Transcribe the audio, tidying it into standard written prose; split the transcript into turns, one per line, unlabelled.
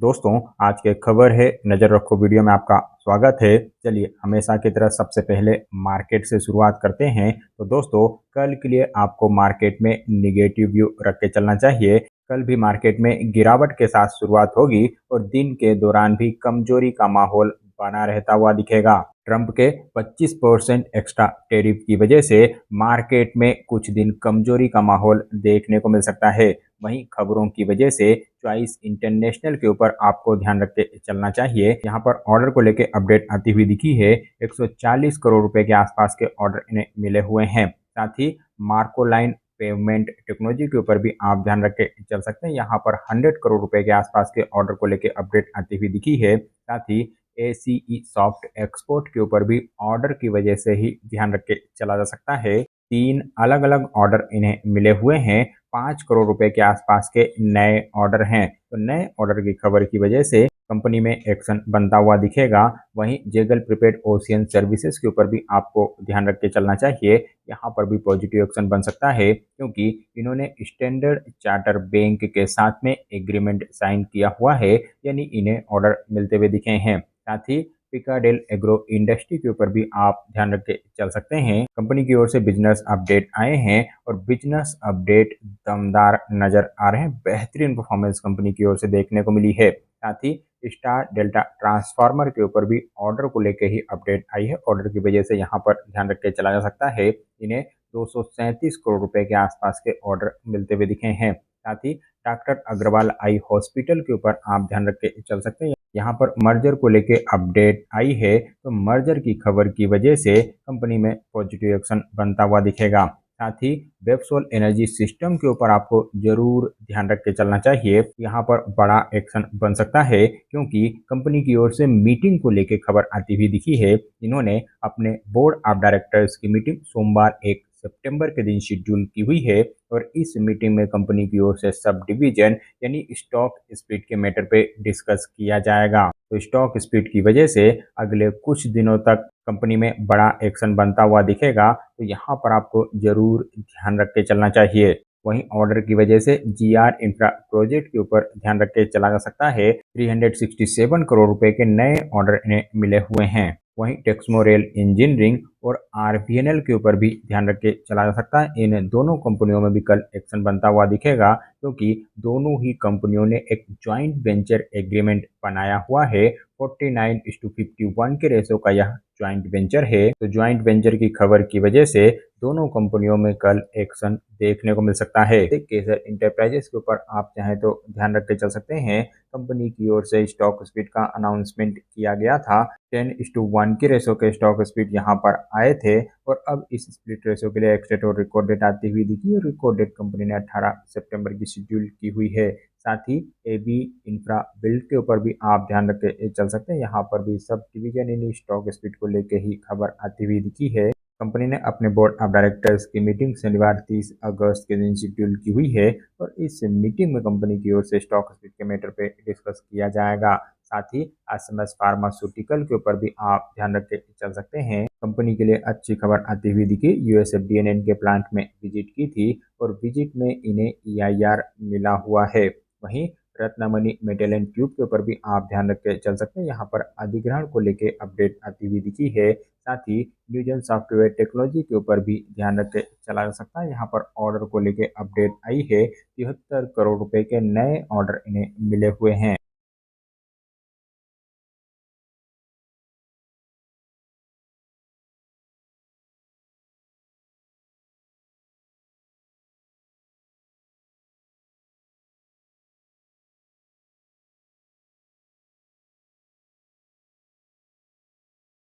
दोस्तों, आज की एक खबर है, नज़र रखो वीडियो में आपका स्वागत है। चलिए, हमेशा की तरह सबसे पहले मार्केट से शुरुआत करते हैं। तो दोस्तों, कल के लिए आपको मार्केट में निगेटिव व्यू रख के चलना चाहिए। कल भी मार्केट में गिरावट के साथ शुरुआत होगी और दिन के दौरान भी कमजोरी का माहौल बना रहता हुआ दिखेगा। ट्रंप के 25% एक्स्ट्रा टैरिफ की वजह से मार्केट में कुछ दिन कमजोरी का माहौल देखने को मिल सकता है। वहीं खबरों की वजह से चॉइस इंटरनेशनल के ऊपर आपको ध्यान रख के चलना चाहिए। यहाँ पर ऑर्डर को लेके अपडेट आती हुई दिखी है। 140 करोड़ रुपए के आसपास के ऑर्डर इन्हें मिले हुए हैं। साथ ही मार्कोलाइन पेमेंट टेक्नोलॉजी के ऊपर भी आप ध्यान रख के चल सकते हैं। यहाँ पर 100 करोड़ रुपए के आसपास के ऑर्डर को लेके अपडेट आती हुई दिखी है। साथ ही ACE सॉफ्ट एक्सपोर्ट के ऊपर भी ऑर्डर की वजह से ही ध्यान रख के चला जा सकता है। 3 अलग अलग ऑर्डर इन्हें मिले हुए हैं। 5 करोड़ रुपए के आसपास के नए ऑर्डर हैं। तो नए ऑर्डर की खबर की वजह से कंपनी में एक्शन बनता हुआ दिखेगा। वहीं जेगल प्रीपेड ओशियन सर्विसेज के ऊपर भी आपको ध्यान रख के चलना चाहिए। यहाँ पर भी पॉजिटिव एक्शन बन सकता है, क्योंकि इन्होंने स्टैंडर्ड चार्टर बैंक के साथ में एग्रीमेंट साइन किया हुआ है, यानी इन्हें ऑर्डर मिलते हुए दिखे हैं। साथ ही पिकाडेल एग्रो इंडस्ट्री के ऊपर भी आप ध्यान रख के चल सकते हैं। कंपनी की ओर से बिजनेस अपडेट आए हैं और बिजनेस अपडेट दमदार नजर आ रहे हैं। बेहतरीन परफॉर्मेंस कंपनी की ओर से देखने को मिली है। साथ ही स्टार डेल्टा ट्रांसफार्मर के ऊपर भी ऑर्डर को लेकर ही अपडेट आई है। ऑर्डर की वजह से यहाँ पर ध्यान रख के चला जा सकता है। इन्हें 237 करोड़ रुपए के आसपास के ऑर्डर मिलते हुए दिखे हैं। साथ ही डॉक्टर अग्रवाल आई हॉस्पिटल के ऊपर आप ध्यान रख के चल सकते हैं। यहाँ पर मर्जर को लेके अपडेट आई है, तो मर्जर की खबर की वजह से कंपनी में पॉजिटिव एक्शन बनता हुआ दिखेगा। साथ ही वेबसोल एनर्जी सिस्टम के ऊपर आपको जरूर ध्यान रख के चलना चाहिए। यहाँ पर बड़ा एक्शन बन सकता है, क्योंकि कंपनी की ओर से मीटिंग को लेके खबर आती हुई दिखी है। इन्होंने अपने बोर्ड ऑफ डायरेक्टर्स की मीटिंग सोमवार 1 सितंबर के दिन शेड्यूल की हुई है और इस मीटिंग में कंपनी की ओर से सब डिवीजन यानी स्टॉक स्प्लिट के मैटर पे डिस्कस किया जाएगा। तो स्टॉक स्प्लिट की वजह से अगले कुछ दिनों तक कंपनी में बड़ा एक्शन बनता हुआ दिखेगा। तो यहाँ पर आपको जरूर ध्यान रख के चलना चाहिए। वहीं ऑर्डर की वजह से GR इंफ्रा प्रोजेक्ट के ऊपर ध्यान रख के चला जा सकता है। 367 करोड़ रुपए के नए ऑर्डर इन्हें मिले हुए हैं। वहीं टेक्समो रेल इंजीनियरिंग और RVNL के ऊपर भी ध्यान रख के चला जा सकता है। इन दोनों कंपनियों में भी कल एक्शन बनता हुआ दिखेगा, क्योंकि दोनों ही कंपनियों ने एक ज्वाइंट वेंचर एग्रीमेंट बनाया हुआ है। 49:51 के रेशो का यह ज्वाइंट वेंचर है। तो ज्वाइंट वेंचर की खबर की वजह से दोनों कंपनियों में कल एक्शन देखने को मिल सकता है। केसर इंटरप्राइजेस के ऊपर आप चाहें तो ध्यान रख के चल सकते हैं। कंपनी की ओर से स्टॉक स्प्लिट का अनाउंसमेंट किया गया था। 10:1 के रेशो के स्टॉक स्प्लिट यहाँ पर आए थे और अब इस स्प्लिट रेशो के लिए एक्सटेट और रिकॉर्ड डेट आती हुई दिखी और रिकॉर्ड डेट कंपनी ने 18 सितंबर की शेड्यूल की हुई है। साथ ही AB इंफ्रा बिल्ड के ऊपर भी आप ध्यान रख के चल सकते हैं। यहाँ पर भी sub division in stock split को लेकर ही खबर आती हुई दिखी है। कंपनी ने अपने बोर्ड ऑफ डायरेक्टर्स की मीटिंग शनिवार 30 अगस्त के दिन शेड्यूल की हुई है और इस मीटिंग में कंपनी की ओर से स्टॉक स्प्लिट के मैटर पे डिस्कस किया जाएगा। साथ ही SMS फार्मास्यूटिकल के ऊपर भी आप ध्यान रख के चल सकते हैं। कंपनी के लिए अच्छी खबर आती हुई दिखी। US FDA ने इनके प्लांट में विजिट की थी और विजिट में इन्हें EIR मिला हुआ है। वहीं रत्नमणि मेटल एंड ट्यूब के ऊपर भी आप ध्यान रख के चल सकते हैं। यहाँ पर अधिग्रहण को लेके अपडेट आती हुई दिखी है। साथ ही न्यूजन सॉफ्टवेयर टेक्नोलॉजी के ऊपर भी ध्यान रख के चला जा सकता है। यहाँ पर ऑर्डर को लेके अपडेट आई है। 73 करोड़ रुपए के नए ऑर्डर इन्हें मिले हुए हैं।